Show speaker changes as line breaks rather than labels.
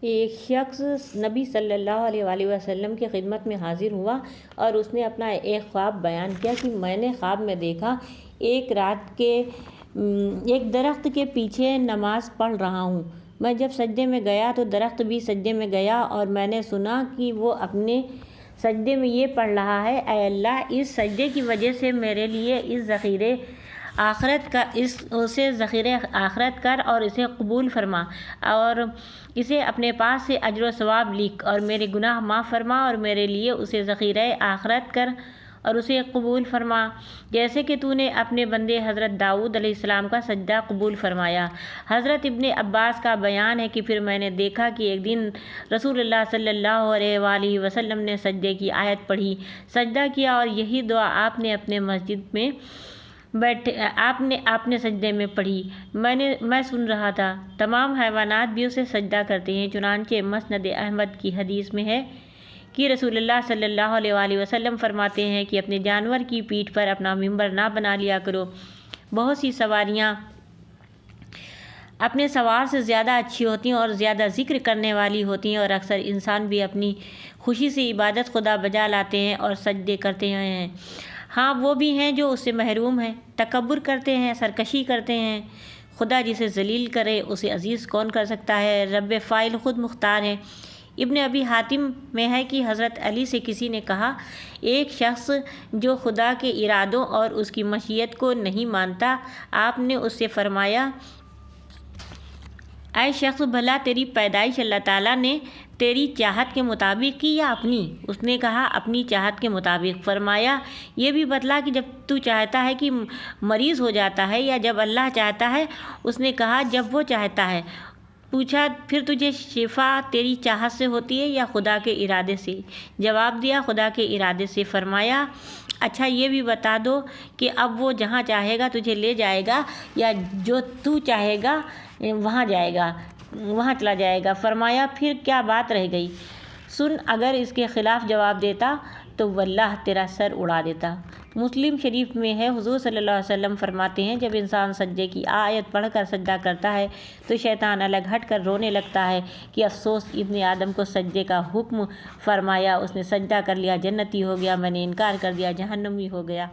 ایک شخص نبی صلی اللہ علیہ وآلہ وسلم کی خدمت میں حاضر ہوا اور اس نے اپنا ایک خواب بیان کیا کہ میں نے خواب میں دیکھا ایک رات کے ایک درخت کے پیچھے نماز پڑھ رہا ہوں۔ میں جب سجدے میں گیا تو درخت بھی سجدے میں گیا اور میں نے سنا کہ وہ اپنے سجدے میں یہ پڑھ رہا ہے، اے اللہ، اس سجدے کی وجہ سے میرے لیے اس ذخیرے آخرت کر اور اسے قبول فرما اور اسے اپنے پاس سے اجر و ثواب لکھ اور میرے گناہ معاف فرما اور میرے لیے اسے ذخیرہ آخرت کر اور اسے قبول فرما، جیسے کہ تو نے اپنے بندے حضرت داؤد علیہ السلام کا سجدہ قبول فرمایا۔ حضرت ابن عباس کا بیان ہے کہ پھر میں نے دیکھا کہ ایک دن رسول اللہ صلی اللہ علیہ وآلہ وسلم نے سجدے کی آیت پڑھی، سجدہ کیا اور یہی دعا آپ نے اپنے مسجد میں آپ نے سجدے میں پڑھی۔ میں سن رہا تھا۔ تمام حیوانات بھی اسے سجدہ کرتے ہیں، چنانچہ مسند احمد کی حدیث میں ہے کہ رسول اللہ صلی اللہ علیہ وآلہ وسلم فرماتے ہیں کہ اپنے جانور کی پیٹھ پر اپنا ممبر نہ بنا لیا کرو۔ بہت سی سواریاں اپنے سوار سے زیادہ اچھی ہوتی ہیں اور زیادہ ذکر کرنے والی ہوتی ہیں، اور اکثر انسان بھی اپنی خوشی سے عبادت خدا بجا لاتے ہیں اور سجدے کرتے ہیں۔ ہاں، وہ بھی ہیں جو اس سے محروم ہیں، تکبر کرتے ہیں، سرکشی کرتے ہیں۔ خدا جسے ذلیل کرے اسے عزیز کون کر سکتا ہے؟ رب فاعل خود مختار ہے۔ ابن ابی حاتم میں ہے کہ حضرت علی سے کسی نے کہا، ایک شخص جو خدا کے ارادوں اور اس کی مشیت کو نہیں مانتا۔ آپ نے اس سے فرمایا، اے شخص، بھلا تیری پیدائش اللہ تعالیٰ نے تیری چاہت کے مطابق کی یا اپنی؟ اس نے کہا، اپنی چاہت کے مطابق۔ فرمایا، یہ بھی بتلا کہ جب تو چاہتا ہے کہ مریض ہو جاتا ہے یا جب اللہ چاہتا ہے؟ اس نے کہا، جب وہ چاہتا ہے۔ پوچھا، پھر تجھے شفا تیری چاہت سے ہوتی ہے یا خدا کے ارادے سے؟ جواب دیا، خدا کے ارادے سے۔ فرمایا، اچھا یہ بھی بتا دو کہ اب وہ جہاں چاہے گا تجھے لے جائے گا یا جو تو چاہے گا وہاں چلا جائے گا؟ فرمایا، پھر کیا بات رہ گئی؟ سن، اگر اس کے خلاف جواب دیتا تو واللہ تیرا سر اڑا دیتا۔ مسلم شریف میں ہے، حضور صلی اللہ علیہ وسلم فرماتے ہیں، جب انسان سجدے کی آیت پڑھ کر سجدہ کرتا ہے تو شیطان الگ ہٹ کر رونے لگتا ہے کہ افسوس، ابن آدم کو سجدے کا حکم فرمایا، اس نے سجدہ کر لیا، جنتی ہو گیا، میں نے انکار کر دیا، جہنمی ہو گیا۔